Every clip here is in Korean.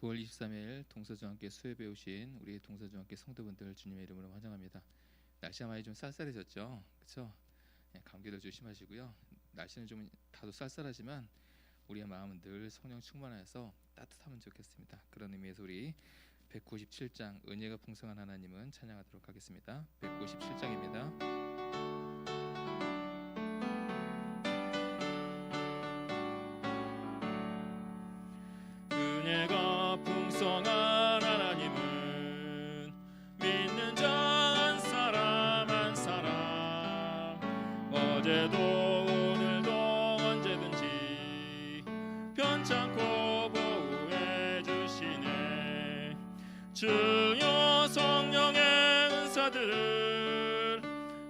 9월 23일 동서중앙교회 수협에 오신 우리 동서중앙교회 성도분들 주님의 이름으로 환영합니다. 날씨가 많이 좀 쌀쌀해졌죠, 그렇죠? 감기도 조심하시고요. 날씨는 좀 다소 쌀쌀하지만 우리의 마음은 늘 성령 충만하여서 따뜻하면 좋겠습니다. 그런 의미에서 우리 197장 은혜가 풍성한 하나님은 찬양하도록 하겠습니다. 197장입니다. 은혜가 풍성한 하나님은 믿는 자 한 사람 한 사람 어제도 오늘도 언제든지 편찮고 보호해 주시네. 주여 성령의 은사들을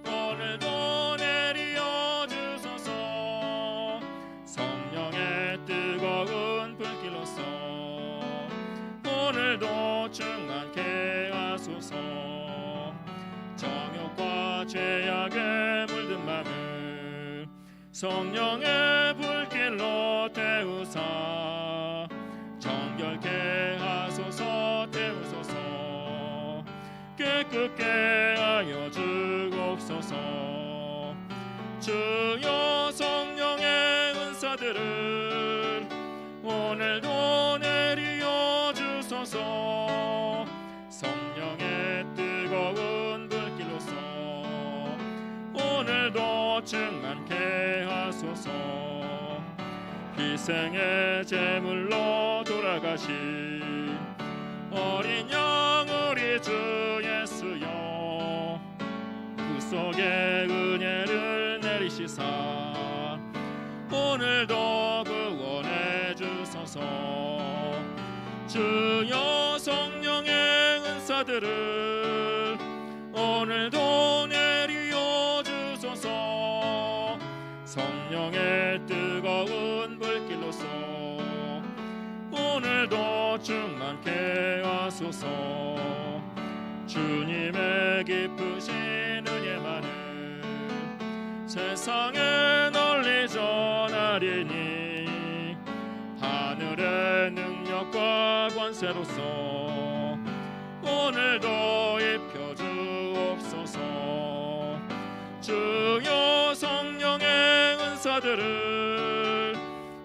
오늘도 내리어 주소서. 성령의 뜨거운 불길로서 오늘도 충만케 하소서. 정욕과 죄악에 물든 맘을 성령의 불길로 태우사 정결케 하소서. 태우소서. 깨끗게 하여 주옵소서. 주여 성령의 은사들을 오늘도 내리어 주소서. 성령의 뜨거운 불길로서 오늘도 충만케 하소서. 희생의 제물로 돌아가신 어린 양 우리 주 예수여, 구속의 은혜를 내리시사 오늘도 구원해 주소서. 주여 성령의 은사들을 오늘도 내리어 주소서. 성령의 뜨거운 불길로서 오늘도 충만케 하소서. 주님의 깊으신 은혜만을 세상에 널리 전하리니 하늘의 능력과 권세로서 오늘도 입혀 주옵소서. 주여 성령의 은사들을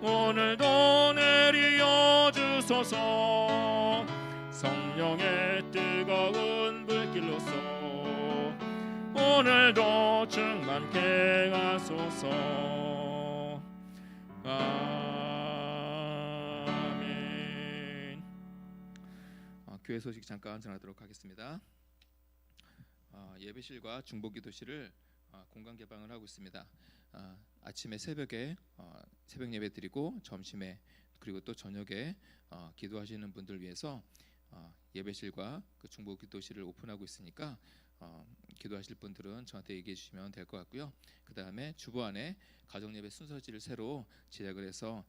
오늘도 내리어 주소서. 성령의 뜨거운 불길로서 오늘도 충만케 하소서. 아멘. 교회 소식 잠깐 전하도록 하겠습니다. 예배실과 중보기도실을 공간 개방을 하고 있습니다. 아침에 새벽에 새벽 예배 드리고 점심에 그리고 또 저녁에 기도하시는 분들 위해서 예배실과 그 중보기도실을 오픈하고 있으니까 기도하실 분들은 저한테 얘기해 주시면 될 것 같고요. 그 다음에 주보 안에 가정예배 순서지를 새로 제작을 해서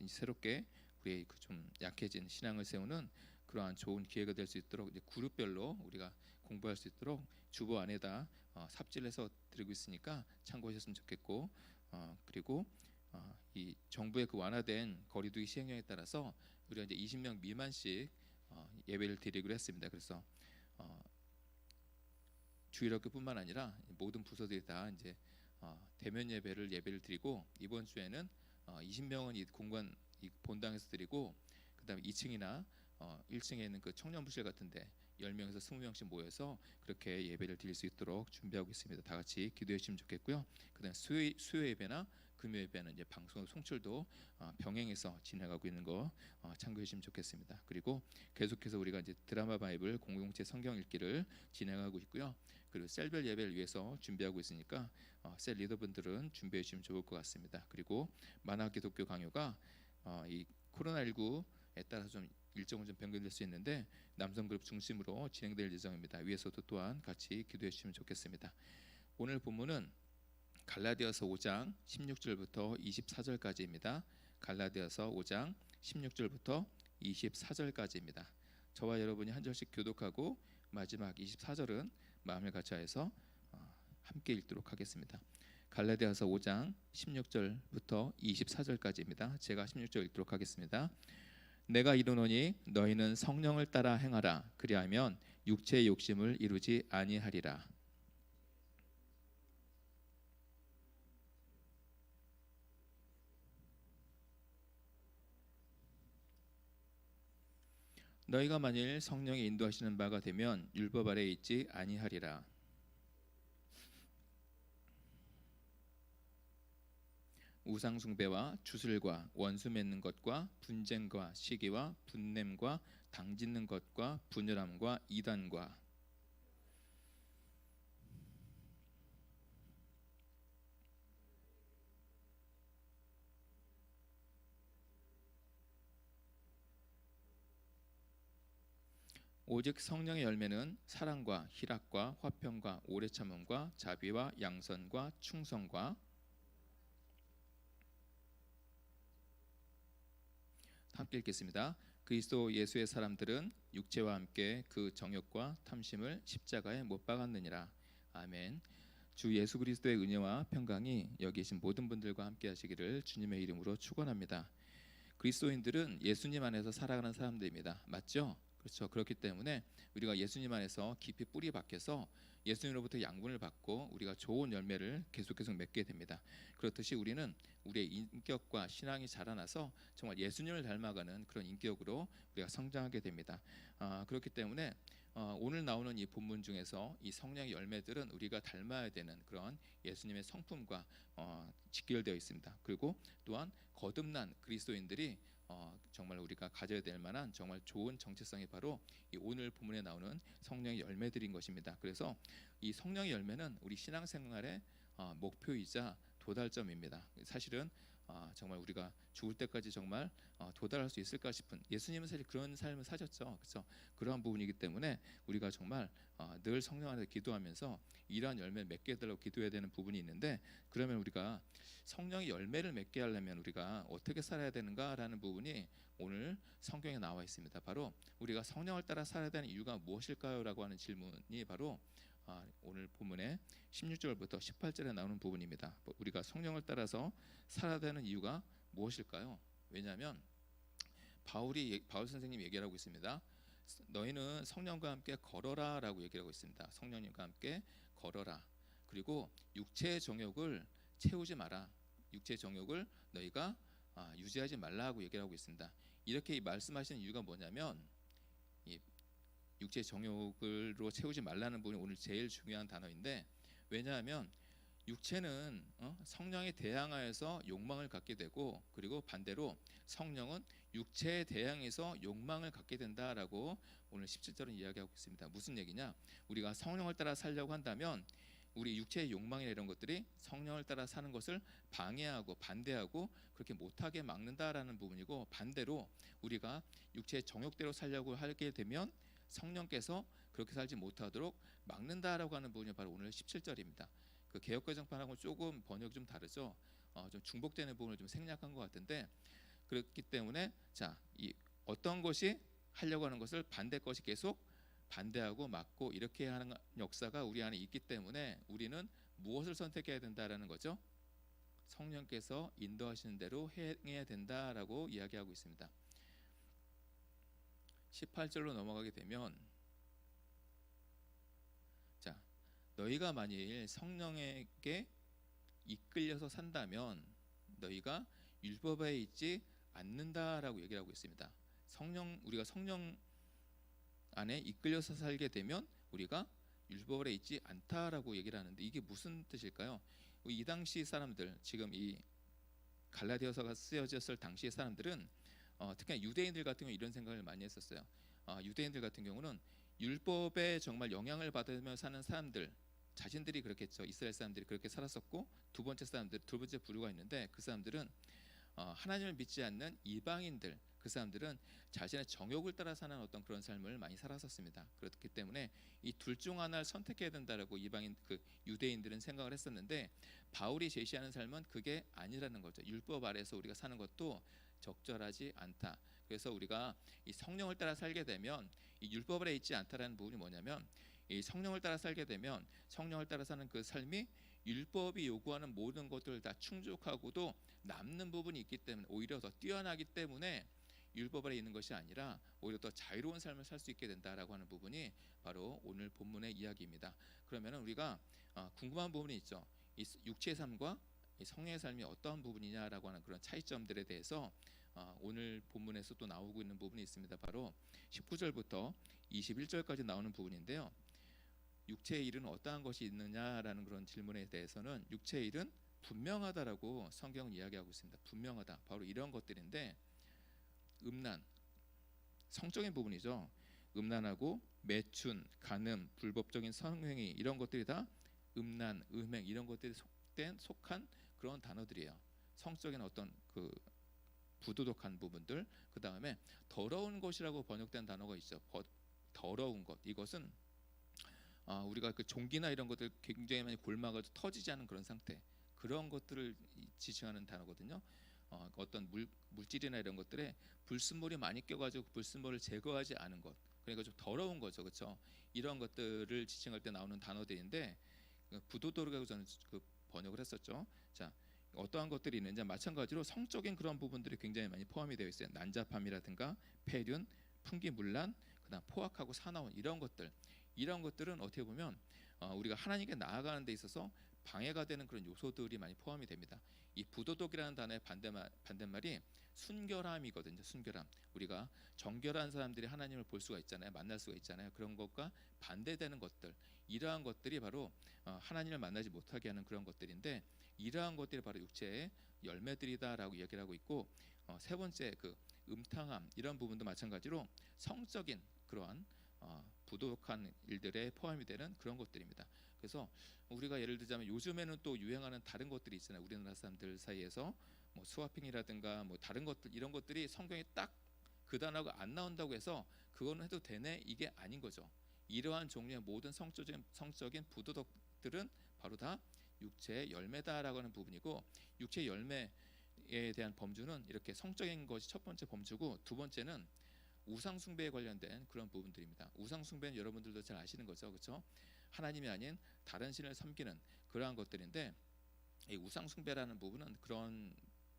새롭게 우리의 그 좀 약해진 신앙을 세우는 그러한 좋은 기회가 될 수 있도록 이제 그룹별로 우리가 공부할 수 있도록 주보 안에다 삽질해서 드리고 있으니까 참고하셨으면 좋겠고, 그리고 이 정부의 그 완화된 거리두기 시행령에 따라서 우리가 이제 20명 미만씩 예배를 드리기로 했습니다. 그래서 주일학교뿐만 아니라 모든 부서들이 다 이제 대면 예배를 드리고, 이번 주에는 20명은 이 공간 이 본당에서 드리고, 그다음에 2층이나 1층에 있는 그 청년부실 같은데 10명에서 20명씩 모여서 그렇게 예배를 드릴 수 있도록 준비하고 있습니다. 다 같이 기도해 주시면 좋겠고요. 그다음 수요 예배나 금요 예배는 이제 방송 송출도 병행해서 진행하고 있는 거 참고해 주시면 좋겠습니다. 그리고 계속해서 우리가 이제 드라마 바이블 공동체 성경 읽기를 진행하고 있고요. 그리고 셀별 예배를 위해서 준비하고 있으니까 셀 리더분들은 준비해 주시면 좋을 것 같습니다. 그리고 만화 기독교 강요가 이 코로나19에 따라서 좀 일정은 좀 변경될 수 있는데 남성 그룹 중심으로 진행될 예정입니다. 위에서도 또한 같이 기도해 주시면 좋겠습니다. 오늘 본문은 갈라디아서 5장 16절부터 24절까지입니다. 갈라디아서 5장 16절부터 24절까지입니다. 저와 여러분이 한 절씩 교독하고 마지막 24절은 마음을 같이하여서 함께 읽도록 하겠습니다. 갈라디아서 5장 16절부터 24절까지입니다. 제가 16절 읽도록 하겠습니다. 내가 이르노니 너희는 성령을 따라 행하라. 그리하면 육체의 욕심을 이루지 아니하리라. 너희가 만일 성령이 인도하시는 바가 되면 율법 아래에 있지 아니하리라. 우상 숭배와 주술과 원수 맺는 것과 분쟁과 시기와 분냄과 당짓는 것과 분열함과 이단과 오직 성령의 열매는 사랑과 희락과 화평과 오래 참음과 자비와 양선과 충성과 함께 읽겠습니다. 그리스도 예수의 사람들은 육체와 함께 그 정욕과 탐심을 십자가에 못 박았느니라. 아멘. 주 예수 그리스도의 은혜와 평강이 여기 계신 모든 분들과 함께 하시기를 주님의 이름으로 축원합니다. 그리스도인들은 예수님 안에서 살아가는 사람들입니다. 맞죠? 그렇죠. 그렇기 때문에 우리가 예수님 안에서 깊이 뿌리 박혀서 예수님으로부터 양분을 받고 우리가 좋은 열매를 계속 맺게 됩니다. 그렇듯이 우리는 우리의 인격과 신앙이 자라나서 정말 예수님을 닮아가는 그런 인격으로 우리가 성장하게 됩니다. 그렇기 때문에 오늘 나오는 이 본문 중에서 이 성령의 열매들은 우리가 닮아야 되는 그런 예수님의 성품과 직결되어 있습니다. 그리고 또한 거듭난 그리스도인들이 정말 우리가 가져야 될 만한 정말 좋은 정체성이 바로 이 오늘 본문에 나오는 성령의 열매들인 것입니다. 그래서 이 성령의 열매는 우리 신앙생활의 목표이자 도달점입니다. 사실은 정말 우리가 죽을 때까지 정말 도달할 수 있을까 싶은, 예수님은 사실 그런 삶을 사셨죠. 그래서 그러한 부분이기 때문에 우리가 정말 늘 성령 안에서 기도하면서 이러한 열매를 맺게 해달라고 기도해야 되는 부분이 있는데, 그러면 우리가 성령의 열매를 맺게 하려면 우리가 어떻게 살아야 되는가라는 부분이 오늘 성경에 나와 있습니다. 바로 우리가 성령을 따라 살아야 되는 이유가 무엇일까요? 라고 하는 질문이 바로 오늘 본문의 16절부터 18절에 나오는 부분입니다. 우리가 성령을 따라서 살아야 되는 이유가 무엇일까요? 왜냐하면 바울 선생님이 얘기를 하고 있습니다. 너희는 성령과 함께 걸어라 라고 얘기를 하고 있습니다. 성령님과 함께 걸어라. 그리고 육체의 정욕을 채우지 마라. 육체의 정욕을 너희가 유지하지 말라고 얘기를 하고 있습니다. 이렇게 말씀하시는 이유가 뭐냐면, 이 육체의 정욕으로 채우지 말라는 부분이 오늘 제일 중요한 단어인데, 왜냐하면 육체는 성령에 대항하여서 욕망을 갖게 되고, 그리고 반대로 성령은 육체에 대항해서 욕망을 갖게 된다라고 오늘 17절은 이야기하고 있습니다. 무슨 얘기냐? 우리가 성령을 따라 살려고 한다면 우리 육체의 욕망이나 이런 것들이 성령을 따라 사는 것을 방해하고 반대하고 그렇게 못하게 막는다라는 부분이고, 반대로 우리가 육체의 정욕대로 살려고 하게 되면 성령께서 그렇게 살지 못하도록 막는다라고 하는 부분이 바로 오늘 17절입니다. 그 개역개정판하고 조금 번역이 좀 다르죠. 좀 중복되는 부분을 좀 생략한 것 같은데, 그렇기 때문에 이 어떤 것이 하려고 하는 것을 반대 것이 계속 반대하고 막고 이렇게 하는 역사가 우리 안에 있기 때문에 우리는 무엇을 선택해야 된다라는 거죠? 성령께서 인도하시는 대로 행해야 된다라고 이야기하고 있습니다. 18절로 넘어가게 되면, 너희가 만일 성령에게 이끌려서 산다면 너희가 율법에 있지 않는다라고 얘기를 하고 있습니다. 우리가 성령 안에 이끌려서 살게 되면 우리가 율법 아래 있지 않다라고 얘기를 하는데, 이게 무슨 뜻일까요? 이 당시 사람들, 지금 이 갈라디아서가 쓰여졌을 당시의 사람들은 특히 유대인들 같은 경우 이런 생각을 많이 했었어요. 유대인들 같은 경우는 율법에 정말 영향을 받으며 사는 사람들, 자신들이 그렇겠죠. 이스라엘 사람들이 그렇게 살았었고, 두 번째 부류가 있는데, 그 사람들은 하나님을 믿지 않는 이방인들, 그 사람들은 자신의 정욕을 따라 사는 어떤 그런 삶을 많이 살았었습니다. 그렇기 때문에 이 둘 중 하나를 선택해야 된다라고 유대인들은 생각을 했었는데, 바울이 제시하는 삶은 그게 아니라는 거죠. 율법 아래에서 우리가 사는 것도 적절하지 않다. 그래서 우리가 이 성령을 따라 살게 되면 이 율법 아래 있지 않다라는 부분이 뭐냐면, 이 성령을 따라 살게 되면 성령을 따라 사는 그 삶이 율법이 요구하는 모든 것들을 다 충족하고도 남는 부분이 있기 때문에, 오히려 더 뛰어나기 때문에 율법 아래 있는 것이 아니라 오히려 더 자유로운 삶을 살 수 있게 된다라고 하는 부분이 바로 오늘 본문의 이야기입니다. 그러면 우리가 궁금한 부분이 있죠. 이 육체의 삶과 이 성령의 삶이 어떠한 부분이냐라고 하는 그런 차이점들에 대해서 오늘 본문에서 또 나오고 있는 부분이 있습니다. 바로 19절부터 21절까지 나오는 부분인데요. 육체의 일은 어떠한 것이 있느냐라는 그런 질문에 대해서는 육체의 일은 분명하다라고 성경은 이야기하고 있습니다. 분명하다. 바로 이런 것들인데 음란, 성적인 부분이죠. 음란하고 매춘, 간음, 불법적인 성행위 이런 것들이 다 음란, 음행 이런 것들이 속한 그런 단어들이에요. 성적인 어떤 그 부도덕한 부분들. 그 다음에 더러운 것이라고 번역된 단어가 있죠. 더러운 것. 이것은 우리가 그 종기나 이런 것들 굉장히 많이 골마가지고 터지지 않은 그런 상태, 그런 것들을 지칭하는 단어거든요. 어떤 물질이나 이런 것들에 불순물이 많이 껴가지고 불순물을 제거하지 않은 것, 그러니까 좀 더러운 거죠, 그렇죠? 이런 것들을 지칭할 때 나오는 단어들인데 부도덕이라고 저는 그 번역을 했었죠. 자, 어떠한 것들이 있는지 마찬가지로 성적인 그런 부분들이 굉장히 많이 포함이 되어 있어요. 난잡함이라든가 폐륜, 풍기문란, 그다음 포악하고 사나운 이런 것들. 이런 것들은 어떻게 보면 우리가 하나님께 나아가는 데 있어서 방해가 되는 그런 요소들이 많이 포함이 됩니다. 이 부도덕이라는 단어의 반대말이 순결함이거든요. 순결함. 우리가 정결한 사람들이 하나님을 볼 수가 있잖아요. 만날 수가 있잖아요. 그런 것과 반대되는 것들, 이러한 것들이 바로 하나님을 만나지 못하게 하는 그런 것들인데, 이러한 것들이 바로 육체의 열매들이다라고 얘기를 하고 있고, 세 번째 그 음탕함 이런 부분도 마찬가지로 성적인 그러한 부도덕한 일들에 포함이 되는 그런 것들입니다. 그래서 우리가 예를 들자면 요즘에는 또 유행하는 다른 것들이 있잖아요. 우리나라 사람들 사이에서 뭐 스와핑이라든가 뭐 다른 것들, 이런 것들이 성경에 딱 그 단어가 안 나온다고 해서 그거는 해도 되네, 이게 아닌 거죠. 이러한 종류의 모든 성적인 부도덕들은 바로 다 육체의 열매다라고 하는 부분이고, 육체의 열매에 대한 범주는 이렇게 성적인 것이 첫 번째 범주고, 두 번째는 우상 숭배에 관련된 그런 부분들입니다. 우상 숭배는 여러분들도 잘 아시는 거죠, 그렇죠? 하나님이 아닌 다른 신을 섬기는 그러한 것들인데, 이 우상 숭배라는 부분은 그런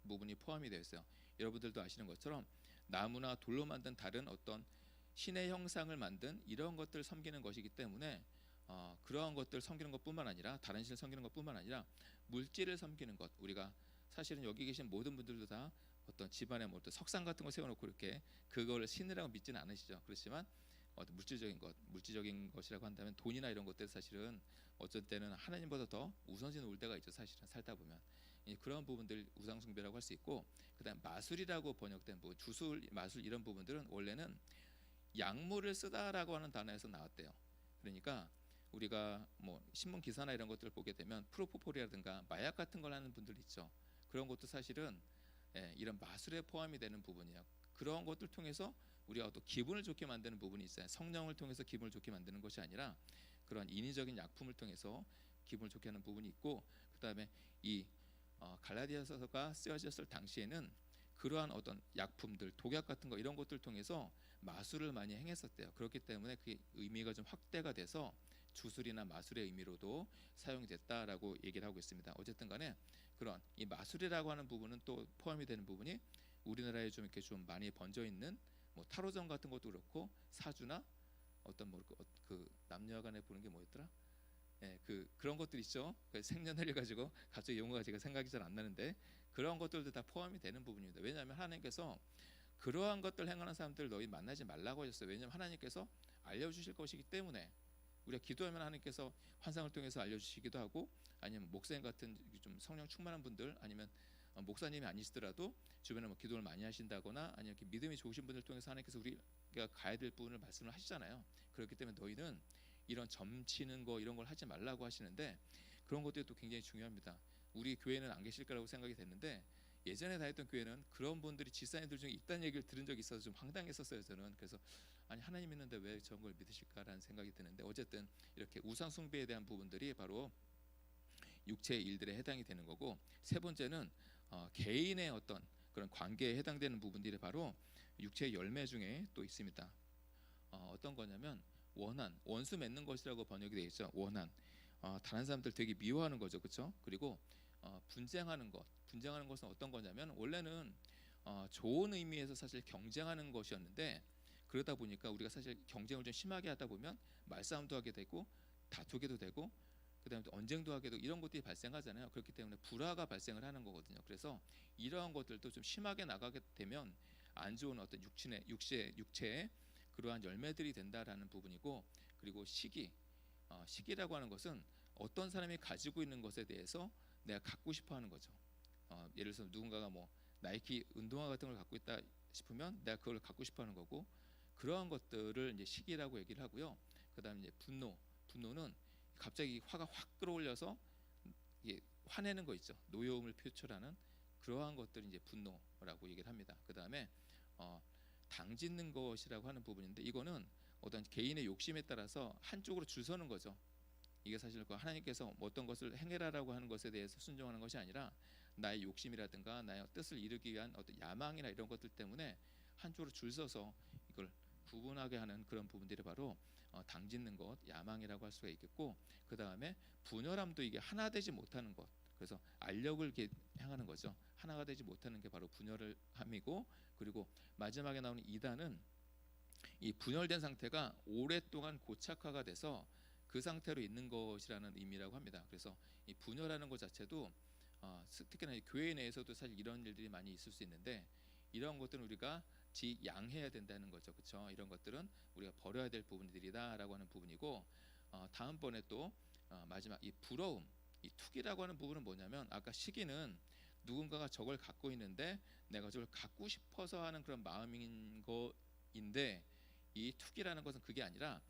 부분이 포함이 되어 있어요. 여러분들도 아시는 것처럼 나무나 돌로 만든 다른 어떤 신의 형상을 만든 이런 것들 섬기는 것이기 때문에 그러한 것들 섬기는 것뿐만 아니라, 다른 신을 섬기는 것뿐만 아니라 물질을 섬기는 것, 우리가 사실은 여기 계신 모든 분들도 다 어떤 집안에 뭐 석상 같은 거 세워놓고 이렇게 그걸 신이라고 믿지는 않으시죠. 그렇지만 어떤 물질적인 것이라고 한다면 돈이나 이런 것들 사실은 어쩔 때는 하나님보다 더 우선순위 올 때가 있죠. 사실은 살다 보면 그런 부분들 우상 숭배라고 할 수 있고, 그다음 마술이라고 번역된 뭐 주술, 마술 이런 부분들은 원래는 약물을 쓰다라고 하는 단어에서 나왔대요. 그러니까 우리가 뭐 신문 기사나 이런 것들을 보게 되면 프로포폴이라든가 마약 같은 걸 하는 분들 있죠. 그런 것도 사실은 이런 마술에 포함이 되는 부분이에요. 그런 것들 통해서 우리가 또 기분을 좋게 만드는 부분이 있어요. 성령을 통해서 기분을 좋게 만드는 것이 아니라 그런 인위적인 약품을 통해서 기분을 좋게 하는 부분이 있고, 그다음에 이 갈라디아서가 쓰여졌을 당시에는 그러한 어떤 약품들, 독약 같은 거 이런 것들 통해서 마술을 많이 행했었대요. 그렇기 때문에 그 의미가 좀 확대가 돼서 주술이나 마술의 의미로도 사용이 됐다라고 얘기를 하고 있습니다. 어쨌든 간에 그런 이 마술이라고 하는 부분은 또 포함이 되는 부분이 우리나라에 좀 이렇게 좀 많이 번져 있는 뭐 타로점 같은 것도 그렇고, 사주나 어떤 뭐 그 남녀간에 보는 게 뭐였더라? 그런 것들 있죠. 그 생년월일 가지고 갑자기 용어가 제가 생각이 잘 안 나는데, 그런 것들도 다 포함이 되는 부분입니다. 왜냐하면 하나님께서 그러한 것들 행하는 사람들을 너희 만나지 말라고 하셨어요. 왜냐하면 하나님께서 알려주실 것이기 때문에. 우리가 기도하면 하나님께서 환상을 통해서 알려주시기도 하고, 아니면 목사님 같은 좀 성령 충만한 분들, 아니면 목사님이 아니시더라도 주변에 뭐 기도를 많이 하신다거나, 아니면 이렇게 믿음이 좋으신 분들 통해서 하나님께서 우리가 가야 될 부분을 말씀을 하시잖아요. 그렇기 때문에 너희는 이런 점치는 거 이런 걸 하지 말라고 하시는데, 그런 것들이 또 굉장히 중요합니다. 우리 교회는 안 계실 거라고 생각이 됐는데, 예전에 다녔던 교회는 그런 분들이 집사님들 중에 있다는 얘기를 들은 적이 있어서 좀 황당했었어요, 저는. 그래서 아니 하나님 있는데 왜 저런 걸 믿으실까라는 생각이 드는데, 어쨌든 이렇게 우상 숭배에 대한 부분들이 바로 육체의 일들에 해당이 되는 거고, 세 번째는 개인의 어떤 그런 관계에 해당되는 부분들이 바로 육체의 열매 중에 또 있습니다. 어떤 거냐면 원한, 원수 맺는 것이라고 번역이 되어 있죠. 원한, 다른 사람들 되게 미워하는 거죠, 그렇죠? 그리고 분쟁하는 것, 분쟁하는 것은 어떤 거냐면 원래는 좋은 의미에서 사실 경쟁하는 것이었는데, 그러다 보니까 우리가 사실 경쟁을 좀 심하게 하다 보면 말싸움도 하게 되고 다투게도 되고 그다음에 또 언쟁도 하게 되고 이런 것들이 발생하잖아요. 그렇기 때문에 불화가 발생을 하는 거거든요. 그래서 이러한 것들도 좀 심하게 나가게 되면 안 좋은 어떤 육체의 그러한 열매들이 된다라는 부분이고, 그리고 시기라고 하는 것은 어떤 사람이 가지고 있는 것에 대해서 내가 갖고 싶어 하는 거죠. 예를 들어서 누군가가 뭐 나이키 운동화 같은 걸 갖고 있다 싶으면 내가 그걸 갖고 싶어 하는 거고, 그러한 것들을 이제 시기라고 얘기를 하고요. 그다음에 이제 분노는 갑자기 화가 확 끌어올려서 이게 화내는 거 있죠. 노여움을 표출하는 그러한 것들이 이제 분노라고 얘기를 합니다. 그다음에 당짓는 것이라고 하는 부분인데, 이거는 어떤 개인의 욕심에 따라서 한쪽으로 줄 서는 거죠. 이게 사실 그 하나님께서 어떤 것을 행해라라고 하는 것에 대해서 순종하는 것이 아니라 나의 욕심이라든가 나의 뜻을 이루기 위한 어떤 야망이나 이런 것들 때문에 한쪽으로 줄 서서 이걸 구분하게 하는 그런 부분들이 바로 당짓는 것, 야망이라고 할 수가 있겠고, 그 다음에 분열함도 이게 하나 되지 못하는 것, 그래서 알력을 이렇게 향하는 거죠. 하나가 되지 못하는 게 바로 분열함이고, 그리고 마지막에 나오는 이단은 이 분열된 상태가 오랫동안 고착화가 돼서 그 상태로 있는 것이라는 의미라고 합니다. 그래서 이 분열하는 것 자체도 특히나 교회 내에서도 사실 이런 일들이 많이 있을 수 있는데, 이런 것들은 우리가 지양해야 된다는 거죠. 그렇죠? 이런 것들은 우리가 버려야 될 부분들이다라고 하는 부분이고, 다음번에 또 마지막 이 부러움, 이 투기라고 하는 부분은 뭐냐면, 아까 시기는 누군가가 저걸 갖고 있는데 내가 저걸 갖고 싶어서 하는 그런 마음인 거인데, 이 투기라는 것은 그게 아니라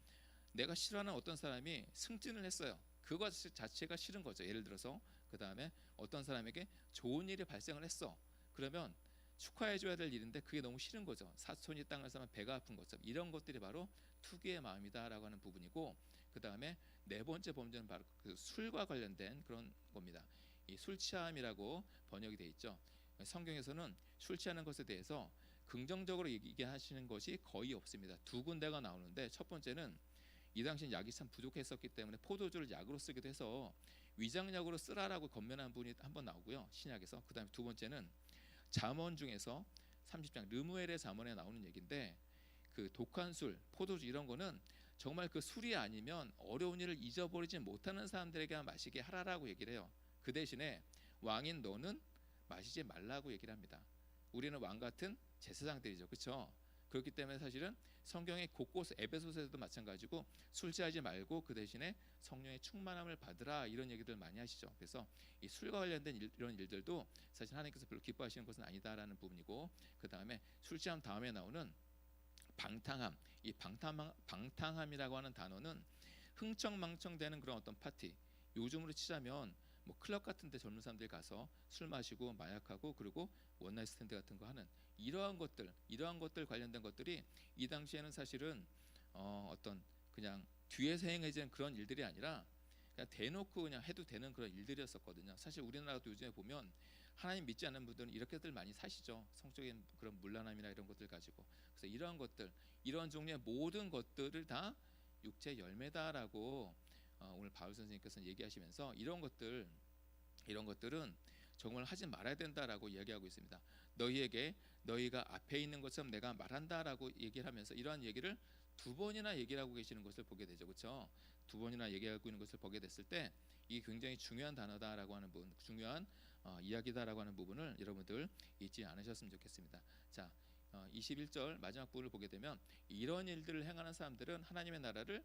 내가 싫어하는 어떤 사람이 승진을 했어요. 그것 자체가 싫은 거죠. 예를 들어서 그 다음에 어떤 사람에게 좋은 일이 발생을 했어. 그러면 축하해줘야 될 일인데 그게 너무 싫은 거죠. 사촌이 땅을 사면 배가 아픈 것처럼, 이런 것들이 바로 투기의 마음이다라고 하는 부분이고, 그 다음에 네 번째 범죄는 바로 그 술과 관련된 그런 겁니다. 이 술 취함이라고 번역이 돼 있죠. 성경에서는 술 취하는 것에 대해서 긍정적으로 얘기하시는 것이 거의 없습니다. 두 군데가 나오는데, 첫 번째는 이 당시엔 약이 참 부족했었기 때문에 포도주를 약으로 쓰기도 해서 위장약으로 쓰라라고 권면한 분이 한번 나오고요, 신약에서. 그 다음에 두 번째는 잠언 중에서 30장 르무엘의 잠언에 나오는 얘기인데, 그 독한 술, 포도주 이런 거는 정말 그 술이 아니면 어려운 일을 잊어버리지 못하는 사람들에게 마시게 하라라고 얘기를 해요. 그 대신에 왕인 너는 마시지 말라고 얘기를 합니다. 우리는 왕 같은 제사장들이죠, 그렇죠? 그렇기 때문에 사실은 성경의 곳곳, 에베소서에도 마찬가지고 술 취하지 말고 그 대신에 성령의 충만함을 받으라, 이런 얘기들 많이 하시죠. 그래서 이 술과 관련된 이런 일들도 사실 하나님께서 별로 기뻐하시는 것은 아니다라는 부분이고, 그 다음에 술 취함 다음에 나오는 방탕함, 이 방탕함이라고 하는 단어는 흥청망청되는 그런 어떤 파티, 요즘으로 치자면 뭐 클럽 같은 데 젊은 사람들이 가서 술 마시고 마약하고 그리고 원나잇 스탠드 같은 거 하는 이러한 것들 관련된 것들이 이 당시에는 사실은 어떤 그냥 뒤에서 행해지는 그런 일들이 아니라 그냥 대놓고 그냥 해도 되는 그런 일들이었었거든요. 사실 우리나라도 요즘에 보면 하나님 믿지 않는 분들은 이렇게들 많이 사시죠. 성적인 그런 문란함이나 이런 것들 가지고. 그래서 이러한 것들, 이러한 종류의 모든 것들을 다 육체 열매다라고 오늘 바울 선생님께서는 얘기하시면서 이런 것들은 정말 하지 말아야 된다라고 이야기하고 있습니다. 너희가 앞에 있는 것처럼 내가 말한다라고 얘기를 하면서 이러한 얘기를 두 번이나 얘기를 하고 계시는 것을 보게 되죠. 그렇죠? 두 번이나 얘기하고 있는 것을 보게 됐을 때 이게 굉장히 중요한 단어다라고 하는 부분, 중요한 이야기다라고 하는 부분을 여러분들 잊지 않으셨으면 좋겠습니다. 자, 21절 마지막 부분을 보게 되면, 이런 일들을 행하는 사람들은 하나님의 나라를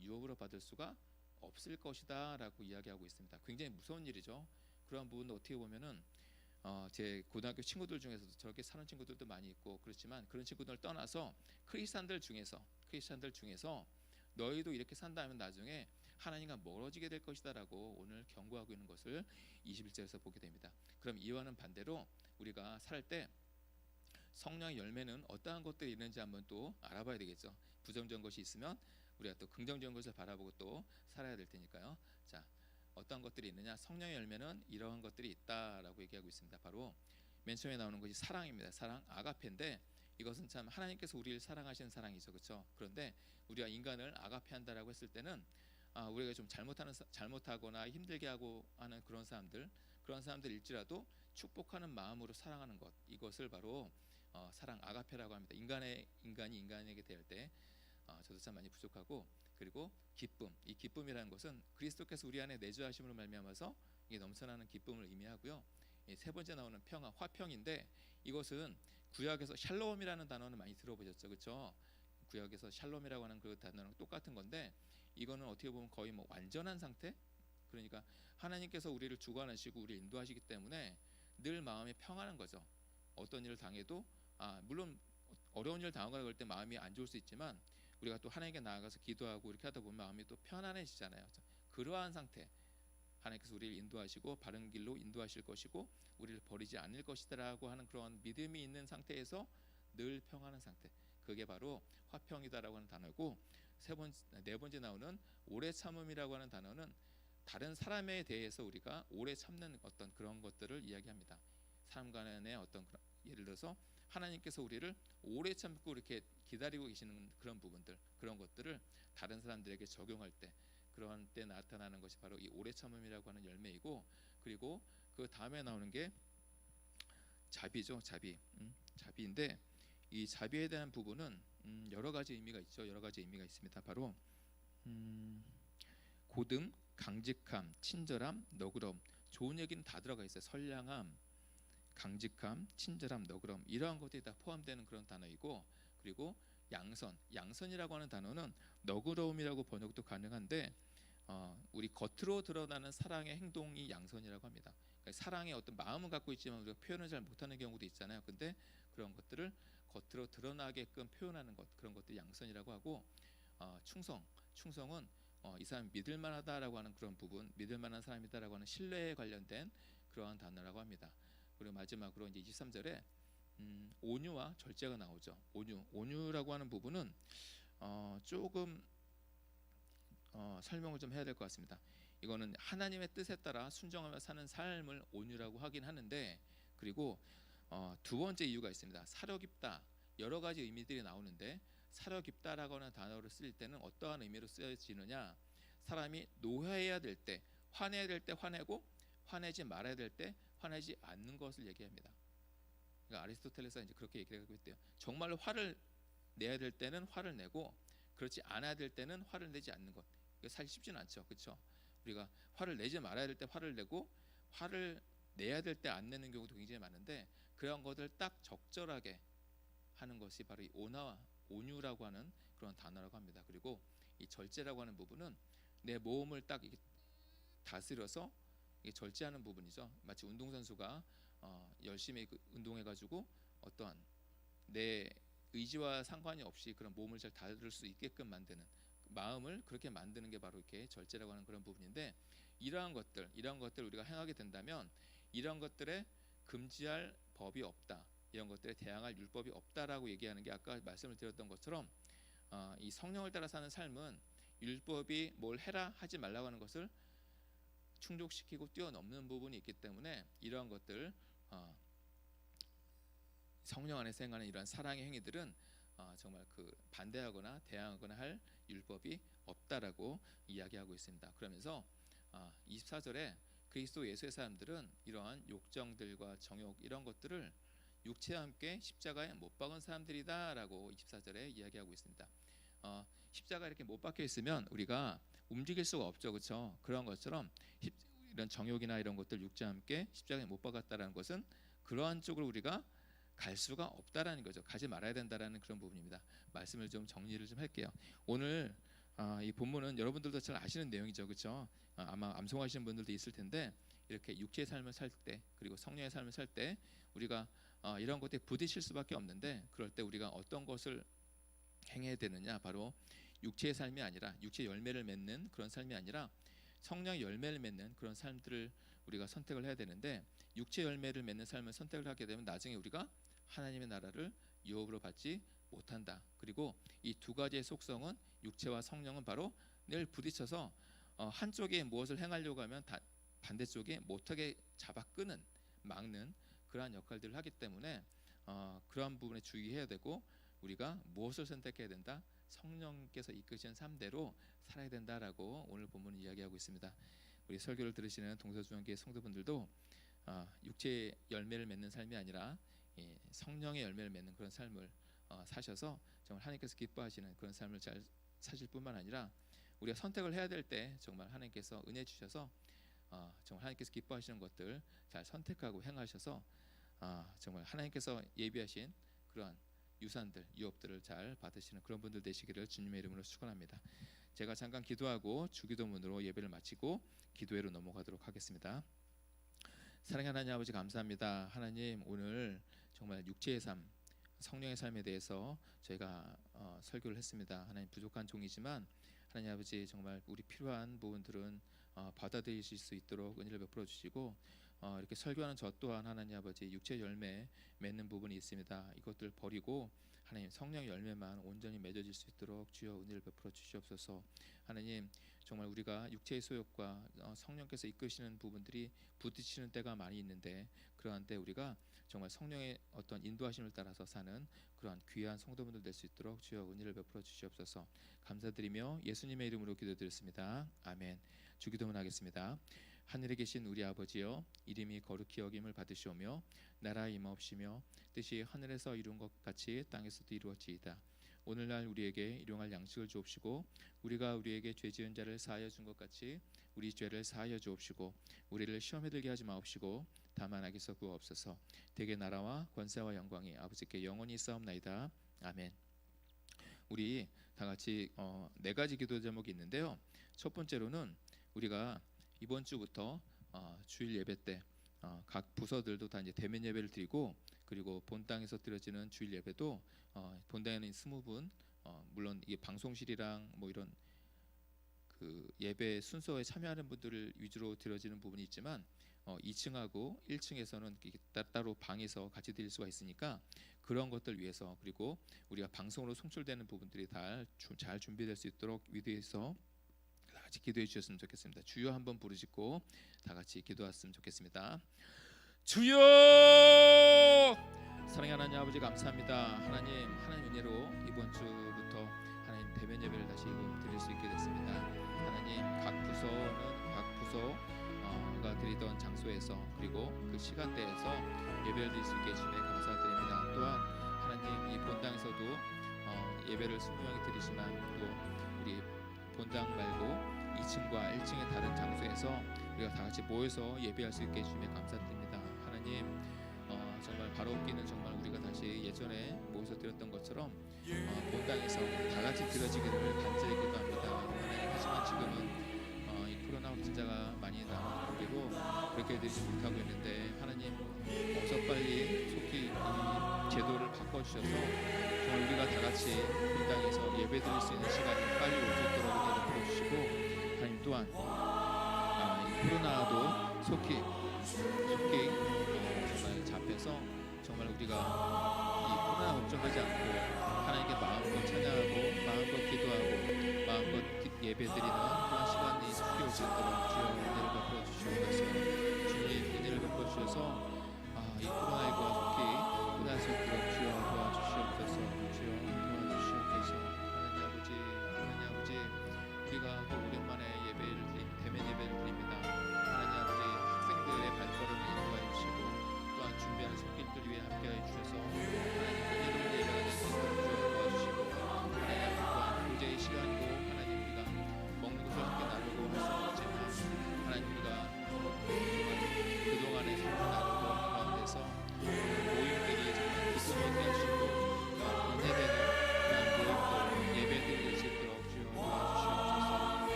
유업으로 받을 수가 없을 것이다라고 이야기하고 있습니다. 굉장히 무서운 일이죠. 그런 부분도 어떻게 보면은 제 고등학교 친구들 중에서도 저렇게 사는 친구들도 많이 있고 그렇지만, 그런 친구들을 떠나서 크리스찬들 중에서 너희도 이렇게 산다면 나중에 하나님과 멀어지게 될 것이다라고 오늘 경고하고 있는 것을 21절에서 보게 됩니다. 그럼 이와는 반대로 우리가 살 때 성령의 열매는 어떠한 것들이 있는지 한번 또 알아봐야 되겠죠. 부정적인 것이 있으면 우리가 또 긍정적인 것을 바라보고 또 살아야 될 테니까요. 자, 어떤 것들이 있느냐? 성령의 열매는 이러한 것들이 있다라고 얘기하고 있습니다. 바로 맨 처음에 나오는 것이 사랑입니다. 사랑, 아가페인데, 이것은 참 하나님께서 우리를 사랑하시는 사랑이죠, 그렇죠? 그런데 우리가 인간을 아가페한다라고 했을 때는 우리가 좀 잘못하거나 힘들게 하고 하는 그런 사람들일지라도 축복하는 마음으로 사랑하는 것, 이것을 바로 사랑 아가페라고 합니다. 인간이 인간에게 대할 때 저도 참 많이 부족하고, 그리고 기쁨, 이 기쁨이라는 것은 그리스도께서 우리 안에 내주하심으로 말미암아서 이게 넘쳐나는 기쁨을 의미하고요. 세 번째 나오는 평화, 화평인데 이것은 구약에서 샬롬이라는 단어는 많이 들어보셨죠, 그렇죠? 구약에서 샬롬이라고 하는 그 단어랑 똑같은 건데, 이거는 어떻게 보면 거의 뭐 완전한 상태. 그러니까 하나님께서 우리를 주관하시고 우리를 인도하시기 때문에 늘 마음이 평안한 거죠. 어떤 일을 당해도 물론 어려운 일을 당하거나 그럴 때 마음이 안 좋을 수 있지만, 우리가 또 하나님께 나아가서 기도하고 이렇게 하다 보면 마음이 또 편안해지잖아요. 그러한 상태, 하나님께서 우리를 인도하시고 바른 길로 인도하실 것이고 우리를 버리지 않을 것이다라고 하는 그런 믿음이 있는 상태에서 늘 평안한 상태, 그게 바로 화평이다라고 하는 단어고, 네 번째 나오는 오래 참음이라고 하는 단어는 다른 사람에 대해서 우리가 오래 참는 어떤 그런 것들을 이야기합니다. 사람 간의 어떤 예를 들어서 하나님께서 우리를 오래 참고 이렇게 기다리고 계시는 그런 부분들, 그런 것들을 다른 사람들에게 적용할 때, 그런 때 나타나는 것이 바로 이 오래 참음이라고 하는 열매이고, 그리고 그 다음에 나오는 게 자비죠. 자비인데 이 자비에 대한 부분은 여러 가지 의미가 있죠. 여러 가지 의미가 있습니다. 바로 고듬, 강직함, 친절함, 너그럼, 좋은 얘기는 다 들어가 있어요. 선량함, 강직함, 친절함, 너그럼, 이러한 것들이 다 포함되는 그런 단어이고, 그리고 양선이라고 하는 단어는 너그러움이라고 번역도 가능한데, 우리 겉으로 드러나는 사랑의 행동이 양선이라고 합니다. 그러니까 사랑의 어떤 마음은 갖고 있지만 우리가 표현을 잘 못하는 경우도 있잖아요. 근데 그런 것들을 겉으로 드러나게끔 표현하는 것, 그런 것들이 양선이라고 하고, 충성은 이 사람이 믿을만하다라고 하는 그런 부분, 믿을만한 사람이다라고 하는 신뢰에 관련된 그러한 단어라고 합니다. 그리고 마지막으로 이제 23절에 온유와 절제가 나오죠. 온유라고 하는 부분은 조금 설명을 좀 해야 될 것 같습니다. 이거는 하나님의 뜻에 따라 순종하며 사는 삶을 온유라고 하긴 하는데, 그리고 두 번째 이유가 있습니다. 사려 깊다, 여러 가지 의미들이 나오는데, 사려 깊다라고 하는 단어를 쓸 때는 어떠한 의미로 쓰여지느냐, 사람이 노해해야 될 때, 화내야 될 때 화내고 화내지 말아야 될 때 화내지 않는 것을 얘기합니다. 그러니까 아리스토텔레스가 이제 그렇게 얘기를 하고 있대요. 정말로 화를 내야 될 때는 화를 내고, 그렇지 않아야 될 때는 화를 내지 않는 것. 이게 사실 쉽지는 않죠, 그렇죠? 우리가 화를 내지 말아야 될 때 화를 내고, 화를 내야 될 때 안 내는 경우도 굉장히 많은데, 그런 것을 딱 적절하게 하는 것이 바로 이 온유라고 하는 그런 단어라고 합니다. 그리고 이 절제라고 하는 부분은 내 몸을 딱 다스려서 이게 절제하는 부분이죠. 마치 운동선수가 열심히 운동해가지고 어떠한 내 의지와 상관이 없이 그런 몸을 잘 다룰 수 있게끔 만드는, 마음을 그렇게 만드는 게 바로 이렇게 절제라고 하는 그런 부분인데, 이러한 것들 우리가 행하게 된다면 이러한 것들에 금지할 법이 없다, 이런 것들에 대항할 율법이 없다라고 얘기하는 게, 아까 말씀을 드렸던 것처럼 이 성령을 따라 사는 삶은 율법이 뭘 해라 하지 말라고 하는 것을 충족시키고 뛰어넘는 부분이 있기 때문에, 이러한 것들 성령 안에서 행하는 이러한 사랑의 행위들은 정말 그 반대하거나 대항하거나 할 율법이 없다라고 이야기하고 있습니다. 그러면서 24절에 그리스도 예수의 사람들은 이러한 욕정들과 정욕, 이런 것들을 육체와 함께 십자가에 못 박은 사람들이다라고 24절에 이야기하고 있습니다. 십자가 이렇게 못 박혀 있으면 우리가 움직일 수가 없죠, 그렇죠? 그런 것처럼 이런 정욕이나 이런 것들 육체와 함께 십자가에 못 박았다라는 것은 그러한 쪽으로 우리가 갈 수가 없다라는 거죠. 가지 말아야 된다라는 그런 부분입니다. 말씀을 좀 정리를 좀 할게요. 오늘 이 본문은 여러분들도 잘 아시는 내용이죠, 그렇죠? 아마 암송하시는 분들도 있을 텐데, 이렇게 육체의 삶을 살 때, 그리고 성령의 삶을 살 때 우리가 이런 것들에 부딪힐 수밖에 없는데, 그럴 때 우리가 어떤 것을 행해야 되느냐, 바로 육체의 삶이 아니라, 육체의 열매를 맺는 그런 삶이 아니라 성령의 열매를 맺는 그런 삶들을 우리가 선택을 해야 되는데, 육체 열매를 맺는 삶을 선택을 하게 되면 나중에 우리가 하나님의 나라를 유업으로 받지 못한다. 그리고 이 두 가지의 속성은, 육체와 성령은 바로 늘 부딪혀서 한쪽에 무엇을 행하려고 하면 반대쪽에 못하게 잡아 끄는, 막는 그러한 역할들을 하기 때문에 그러한 부분에 주의해야 되고, 우리가 무엇을 선택해야 된다? 성령께서 이끄시는 삶대로 살아야 된다라고 오늘 본문은 이야기하고 있습니다. 우리 설교를 들으시는 동서중앙교회 성도분들도 육체의 열매를 맺는 삶이 아니라 성령의 열매를 맺는 그런 삶을 사셔서 정말 하나님께서 기뻐하시는 그런 삶을 잘 사실 뿐만 아니라 우리가 선택을 해야 될 때 정말 하나님께서 은혜 주셔서 정말 하나님께서 기뻐하시는 것들 잘 선택하고 행하셔서 정말 하나님께서 예비하신 그러한 유산들, 유업들을 잘 받으시는 그런 분들 되시기를 주님의 이름으로 축원합니다. 제가 잠깐 기도하고 주기도문으로 예배를 마치고 기도회로 넘어가도록 하겠습니다. 사랑하는 하나님 아버지 감사합니다. 하나님 오늘 정말 육체의 삶, 성령의 삶에 대해서 저희가 설교를 했습니다. 하나님 부족한 종이지만 하나님 아버지 정말 우리 필요한 부분들은 받아들이실 수 있도록 은혜를 베풀어 주시고 이렇게 설교하는 저 또한 하나님 아버지 육체 열매 맺는 부분이 있습니다. 이것들 버리고 하나님 성령 열매만 온전히 맺어질 수 있도록 주여 은혜를 베풀어 주시옵소서. 하나님 정말 우리가 육체의 소욕과 성령께서 이끄시는 부분들이 부딪히는 때가 많이 있는데 그러한 때 우리가 정말 성령의 어떤 인도하심을 따라서 사는 그러한 귀한 성도분들 될 수 있도록 주여 은혜를 베풀어 주시옵소서. 감사드리며 예수님의 이름으로 기도드렸습니다. 아멘. 주기도문 하겠습니다. 하늘에 계신 우리 아버지여, 이름이 거룩히 여김을 받으시오며 나라 임하옵시며 뜻이 하늘에서 이룬 것 같이 땅에서도 이루어지이다. 오늘날 우리에게 일용할 양식을 주옵시고 우리가 우리에게 죄 지은 자를 사하여 준 것 같이 우리 죄를 사하여 주옵시고 우리를 시험에 들게 하지 마옵시고 다만 악에서 구하옵소서. 대개 나라와 권세와 영광이 아버지께 영원히 있사옵나이다. 아멘. 우리 다 같이 네 가지 기도 제목이 있는데요. 첫 번째로는 우리가 이번 주부터 주일 예배 때 각 부서들도 다 이제 대면 예배를 드리고 그리고 본당에서 드려지는 주일 예배도 본당에는 20분 물론 이게 방송실이랑 뭐 이런 그 예배 순서에 참여하는 분들을 위주로 드려지는 부분이 있지만 2층하고 1층에서는 따로 방에서 같이 드릴 수가 있으니까 그런 것들 위해서 그리고 우리가 방송으로 송출되는 부분들이 다 잘 준비될 수 있도록 위대해서 다 같이 기도해 주셨으면 좋겠습니다. 주여 한번 부르짖고 다 같이 기도했으면 좋겠습니다. 주여! 사랑하는 하나님 아버지 감사합니다. 하나님 은혜로 이번 주부터 하나님 대면 예배를 다시 드릴 수 있게 됐습니다. 하나님 각 부서가 드리던 장소에서 그리고 그 시간대에서 예배를 드릴 수 있게 해주시면 감사드립니다. 또한 하나님 이 본당에서도 예배를 순명하게 드리지만 또 우리 본당 말고 2층과 1층의 다른 장소에서 우리가 다 같이 모여서 예배할 수 있게 해주시면 감사드립니다. 하나님 정말 바로 없기는 정말 우리가 다시 예전에 모여서 드렸던 것처럼 본당에서 다 같이 드려지기를 간절히 기도합니다. 하나님 하지만 지금은 이 코로나 확진자가 많이 나오는 관계로 그렇게 드리지 못하고 있는데 하나님 어서 빨리 속히 이 제도를 바꿔주셔서 정말 우리가 다 같이 본당에서 예배 드릴 수 있는 시간이 빨리 올 수 있도록 은혜를 풀어주시고 하나님 또한 이 코로나도 속히 정말 잡혀서 정말 우리가 이 코로나 걱정하지 않고 하나님께 마음껏 찬양하고 마음껏 기도하고 마음껏 예배드리는 그런 시간이 속히 올 수 있도록 주여 은혜를 베풀어 주시옵소서. 주님 은혜를 베풀어 주셔서 이 코로나19가 속히 끝날 수 있도록 주여 도와주시옵소서. 주여 도와주시옵소서. 하나님 아버지 우리가 또 오랜만에 대면 예배를 드립니다. 하나님 아버지 학생들의 발걸음을 인도하여 주시고 또한 준비하는 손길들 위해 함께하여 주셔서 하나님 은혜로운 예배가 될 수 있도록 주여 도와주시고 하나님 또한 교제의 시간이고 하나님 우리가 먹는 것을 함께 나누고 할 수는 없지만 하나님 우리가 그동안의 삶을 나누고 하는 가운데서 모임들이 정말 기쁨이 되어주시고 또한 은혜되는 그런 모임들 예배들이 될 수 있도록 주여 도와주시옵소서.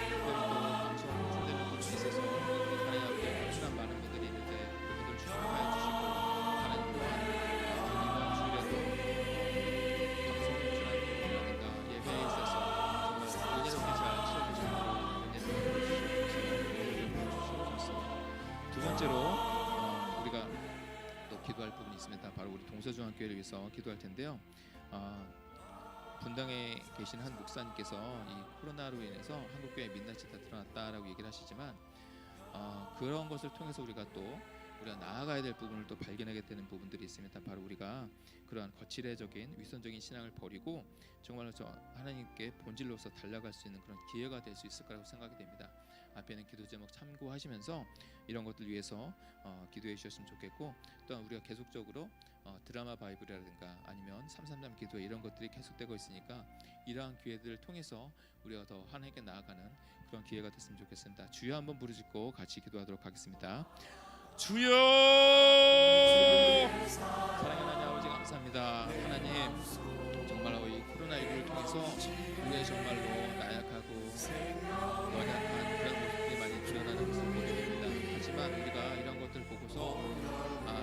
특별히 또 방송 중되는 부분이 있어서 하나님 앞에 불순한 많은 분들이 있는데 그분들 축복하여 주시고 하나님 또한 이번 주일에도 방송 중한 부분이라든가 예배에 있어서 정말 은혜롭게 잘 채워주시고 은혜를 주시옵소서. 두 번째로 우리가 또 기도할 부분이 있습니다. 바로 우리 동서중앙교회를 위해서 기도할 텐데요. 분당에 계신 한 목사님께서 이 코로나로 인해서 한국교회 민낯이 다 드러났다라고 얘기를 하시지만 그런 것을 통해서 우리가 또 우리가 나아가야 될 부분을 또 발견하게 되는 부분들이 있습니다. 바로 우리가 그러한 거칠해적인 위선적인 신앙을 버리고 정말로 저 하나님께 본질로서 달려갈 수 있는 그런 기회가 될 수 있을 거라고 생각이 됩니다. 앞에는 기도 제목 참고하시면서 이런 것들 위해서 기도해 주셨으면 좋겠고, 또한 우리가 계속적으로 드라마 바이블이라든가 아니면 333 기도 이런 것들이 계속되고 있으니까 이러한 기회들을 통해서 우리가 더 하나님께 나아가는 그런 기회가 됐으면 좋겠습니다. 주여 한번 부르짖고 같이 기도하도록 하겠습니다. 주여! 사랑하는 하나님 아버지 감사합니다. 하나님 정말로 이 코로나19를 통해서 우리의 정말로 나약하고 연약한 그런 모습들이 많이 드러나는 것을 보게 됩니다. 하지만 우리가 이런 것들을 보고서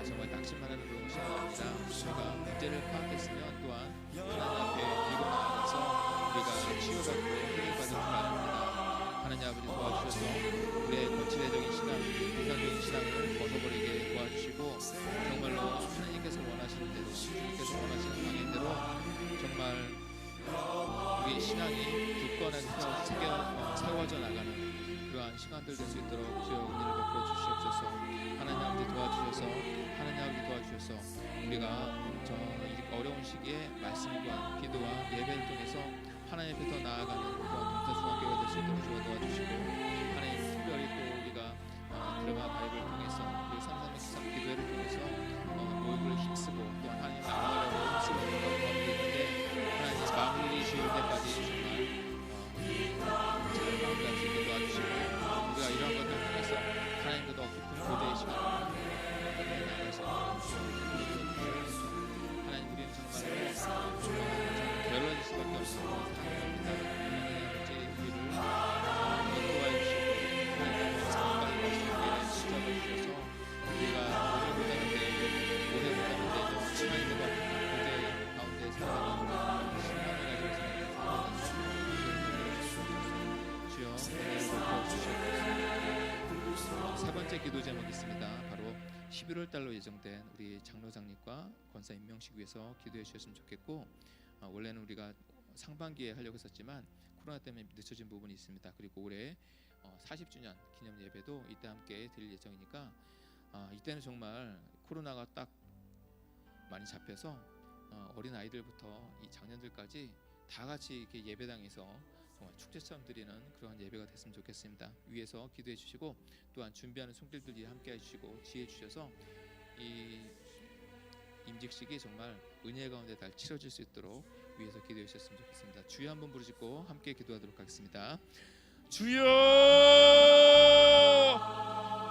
정말 낙심하는 그런 것이 아니라 우리가 문제를 파악했으면 또한 하나님 앞에 들고 나아가서 우리가 치유받고 해결받을 줄 압니다. 하나님 아버지 도와주셔서 우리의 거칠해적인 신앙, 이상적인 신앙을 벗어버리게 도와주시고 정말로 하나님께서 원하시는 대로, 주님께서 원하시는 방향대로 정말 우리의 신앙이 굳건하게 세워져 나가는 그러한 시간들 될 수 있도록 주여 은혜를 베풀어 주시옵소서. 하나님 아버지 도와주셔서 우리가 이 어려운 시기에 말씀과 기도와 예배를 통해서 하나님 앞에 더 나아가는 그런 동서수관계가 될 수 있도록 주여 도와주시고, 하나님 특별히 또 우리가 드라마 바이블을 통해서 우리 333 기도회를 통해서 모욕을 힘쓰고 또 하나님 나아가려고 힘쓰고 있는 가운데 있는데 하나님 마무리 지을 때까지 정말 잘 마무리할 수 있게 도와주시고, 우리가 이러한 것들을 통해서 하나님과 더 깊은 교제의 시간을 나아가서 하나님 우리는 정말로 게을러질 수밖에 없는 상황입니다. 하나님 아버지 우리를 인도하여 주시고 하나님 가까이 갈 수 있게 붙잡아 주셔서 우리가 오래 못하는데도 하나님과 교제 가운데 살아가는 신앙을 가지고 살아가는 주여 은혜를 베풀어 주시옵소서. 세 번째 기도 제목이 있습니다. 바로 11월 달로 예정된 우리 장로장립과 권사 임명식 위해서 기도해 주셨으면 좋겠고, 원래는 우리가 상반기에 하려고 했었지만 코로나 때문에 늦춰진 부분이 있습니다. 그리고 올해 40주년 기념 예배도 이때 함께 드릴 예정이니까 이때는 정말 코로나가 딱 많이 잡혀서 어린 아이들부터 이 장년들까지 다 같이 이렇게 예배당에서 정말 축제처럼 드리는 그런 예배가 됐으면 좋겠습니다. 위에서 기도해 주시고 또한 준비하는 손길들이 함께 해주시고 지혜 주셔서 이 임직식이 정말 은혜 가운데 잘 치러질 수 있도록 위에서 기도해 주셨으면 좋겠습니다. 주여 한번 부르짖고 함께 기도하도록 하겠습니다. 주여!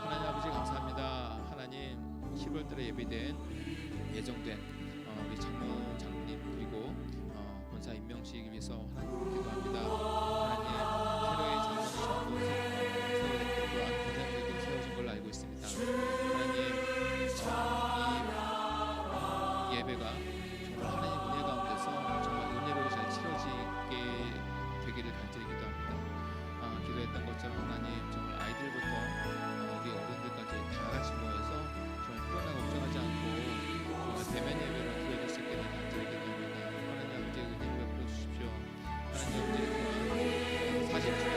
하나님 아버지 감사합니다. 하나님 10월달에 예배된 예정된 우리 장로님 그리고 권사 임명식 위해서 하나님 기도합니다. 하나님 새로의 장로님 또한 권사님들도 세워진 걸로 알고 있습니다. 하나님 이 예배가 정말 하나님 은혜 가운데서 정말 은혜로 잘 치러지게 되기를 간절히 기도합니다. 기도했던 것처럼 하나님 정말 아이들부터 우리 어른들까지 다 같이 모여서 정말 코로나 걱정하지 않고 정말 대면 예배로 드려질 수 있게 간절히 기도합니다. 하나님 아버지 은혜를 베풀어 주십시오. 하나님 아버지 40주년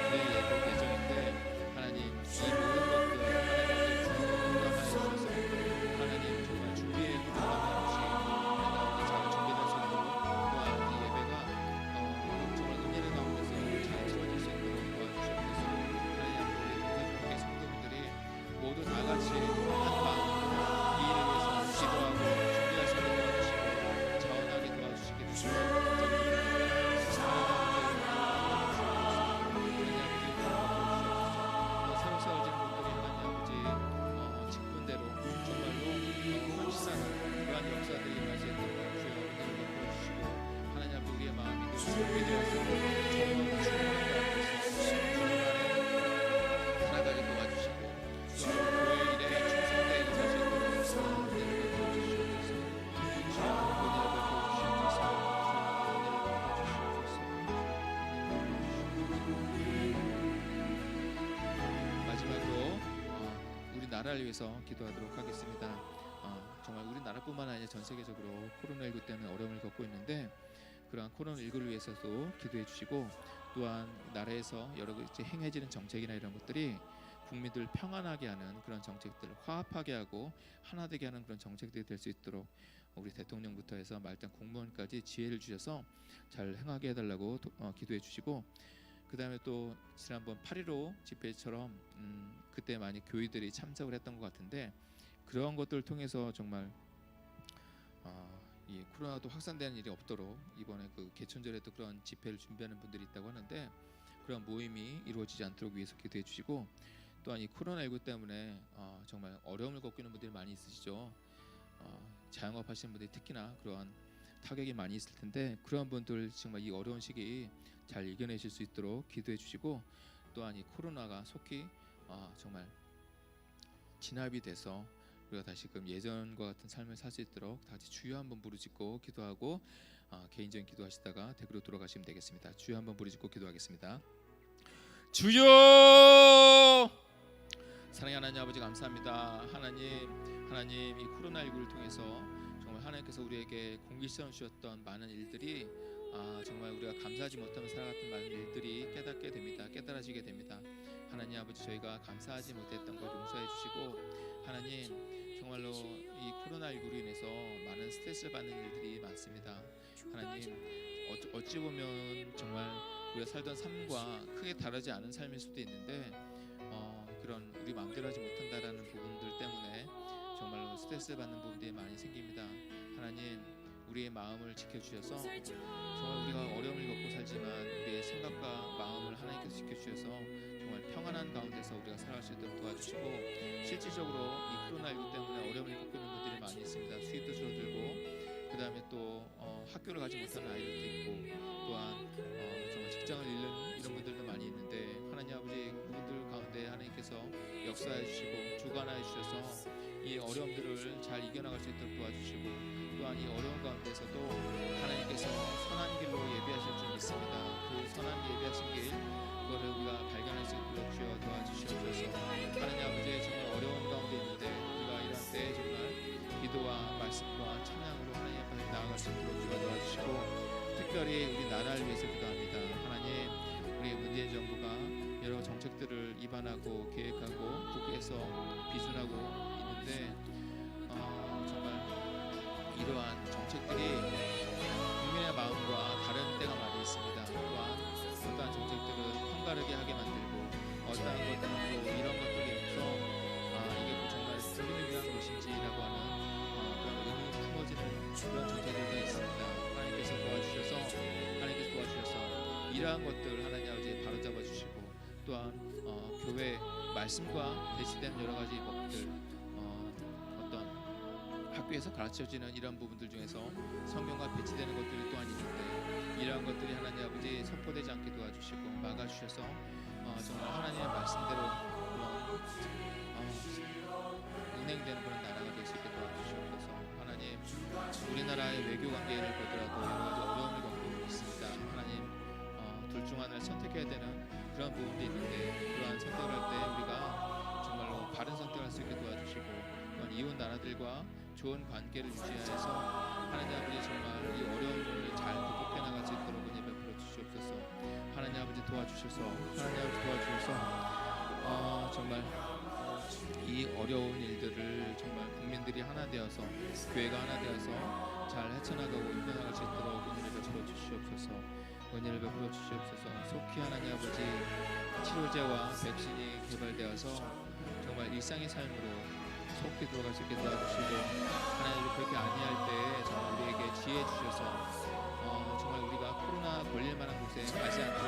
드릴 예정인데 하나님 이 모든 것들 하나님 아버지 주님과 주셔서 하나님 정말 준비해 주시는 것이 하나님 아버지 잘 준비될 수 있도록 또한 이 예배가 정말 은혜를 가운데서 잘 치러질 수 있도록 도와주시옵소서. 하나님 아버지 동서중학교 성도분들이 모두 다 같이 한마음으로 이 일을 위해서 기도하고 준비할 수 있게 도와주시고 자원하게 도와주시기를 새로 세워진 분들이 하나님 아버지 직분대로 정말로 헌신하는 그러한 역사들이 일어날 수 있도록 주여 은혜를 베풀어 주시고 하나님 아버지 우리의 마음이 늘 준비되어서 정말 충만한 것 앞에서 주님 안에 살아가게 도와주시고 또한 교회 일에 충성되게 살 수 있도록 은혜를 베풀어 주시옵소서. 주여 은혜를 베풀어 주시옵소서. 마지막으로 우리 나라를 위해서 기도하도록 하겠습니다. 정말 우리나라뿐만 아니라 전 세계적으로 코로나19 때문에 어려움을 겪고 있는데 그러한 코로나19를 위해서도 기도해 주시고 또한 나라에서 여러 가지 행해지는 정책이나 이런 것들이 국민들 평안하게 하는 그런 정책들, 화합하게 하고 하나 되게 하는 그런 정책들이 될 수 있도록 우리 대통령부터 해서 말단 공무원까지 지혜를 주셔서 잘 행하게 해달라고 기도해 주시고, 그 다음에 또 지난번 8.15 집회처럼 그때 많이 교회들이 참석을 했던 것 같은데, 그런 것들을 통해서 정말 이 코로나도 확산되는 일이 없도록 이번에 그 개천절에도 그런 집회를 준비하는 분들이 있다고 하는데, 그런 모임이 이루어지지 않도록 위해서 기도해 주시고, 또한 이 코로나19 때문에 정말 어려움을 겪는 분들이 많이 있으시죠. 자영업 하시는 분들이 특히나 그러한 타격이 많이 있을 텐데, 그런 분들 정말 이 어려운 시기 잘 이겨내실 수 있도록 기도해 주시고, 또한 이 코로나가 속히 정말 진압이 돼서 우리가 다시금 예전과 같은 삶을 살 수 있도록 다 같이 주여 한번 부르짖고 기도하고 개인적인 기도하시다가 댁으로 돌아가시면 되겠습니다. 주여 한번 부르짖고 기도하겠습니다. 주여! 사랑의 하나님 아버지 감사합니다. 하나님 이 코로나19를 통해서 정말 하나님께서 우리에게 공기시험 주셨던 많은 일들이 정말 우리가 감사하지 못하면 살아갔던 많은 일들이 깨닫게 됩니다. 깨달아지게 됩니다. 하나님 아버지, 저희가 감사하지 못했던 것 용서해 주시고, 하나님 정말로 이 코로나19로 인해서 많은 스트레스를 받는 일들이 많습니다. 하나님 어찌 보면 정말 우리가 살던 삶과 크게 다르지 않은 삶일 수도 있는데 그런 우리 마음대로 하지 못한다라는 부분들 때문에 정말로 스트레스 받는 부분들이 많이 생깁니다. 하나님 우리의 마음을 지켜주셔서 정말 우리가 어려움을 겪고 살지만 우리의 생각과 마음을 하나님께서 지켜주셔서 정말 평안한 가운데서 우리가 살아갈 수 있도록 도와주시고, 실질적으로 이 코로나19 때문에 어려움을 겪고 있는 분들이 많이 있습니다. 수입도 줄어들고, 그 다음에 또 학교를 가지 못하는 아이들도 있고, 또한 정말 직장을 잃는 이런 분들도 많이 있는데, 하나님 아버지 그분들 가운데 하나님께서 역사해 주시고 주관하여 주셔서 이 어려움들을 잘 이겨나갈 수 있도록 도와주시고, 또한 이 어려운 가운데서도 하나님께서 선한 길로 예비하실 줄 믿습니다. 그 선한 예비하신 길, 그거를 우리가 발견할 수 있도록 주여 도와주시옵소서. 하나님 아버지 정말 어려운 가운데 있는데 우리가 이런 때에 정말 기도와 말씀과 찬양으로 하나님 앞에 나아갈 수 있도록 주여 도와주시고, 특별히 우리 나라를 위해서 기도합니다. 하나님 우리 문재인 정부가 여러 정책들을 입안하고 계획하고 국회에서 비준하고 있는데 정말 이러한 정책들이 국민의 마음과 다른 때가 많이 있습니다. 또한 어떠한 정책들은 편가르게 하게 만들고, 어떠한 것들은 또 이런 것들이면서 이게 정말 국민을 위한 것인지라고 하는 그런 의문이 품어지는 그런 정책들도 있습니다. 하나님께서 도와주셔서 이러한 것들 하나님 아버지 바로잡아 주시고, 또한 교회 말씀과 대치되는 여러 가지 법들, 어떤 학교에서 가르쳐지는 이러한 부분들 중에서 성경과 배치되는 것들이 또한 있는데, 이러한 것들이 하나님 아버지 선포되지 않게 도와주시고 막아주셔서 정말 하나님의 말씀대로 운행되는 그런 나라가 될 수 있게 도와주시옵소서. 하나님 우리나라의 외교 관계를 보더라도 여러 가지 어려움을 겪고 있습니다. 하나님 둘 중 하나를 선택해야 되는 그런 부분도 있는데, 그러한 선택을 할 때 우리가 정말로 바른 선택을 할 수 있게 도와주시고, 또한 이웃 나라들과 좋은 관계를 유지하여서 하나님 아버지 정말 이 어려움을 잘 극복해 나갈 수 있도록 은혜 베풀어 주시옵소서. 하나님 아버지 도와주셔서, 하나님 아버지 도와주셔서 정말 이 어려운 일들을 정말 국민들이 하나 되어서, 교회가 하나 되어서 잘 헤쳐나가고 이겨나갈 수 있도록 은혜를 베풀어 주시옵소서. 은혜를 베풀어 주시옵소서. 속히 하나님 아버지 치료제와 백신이 개발되어서 정말 일상의 삶으로 속히 들어갈 수 있게 도와주시고, 하나님 그렇게 아니할 때 정말 우리에게 지혜 주셔서 정말 우리가 코로나 걸릴 만한 곳에 가지 않게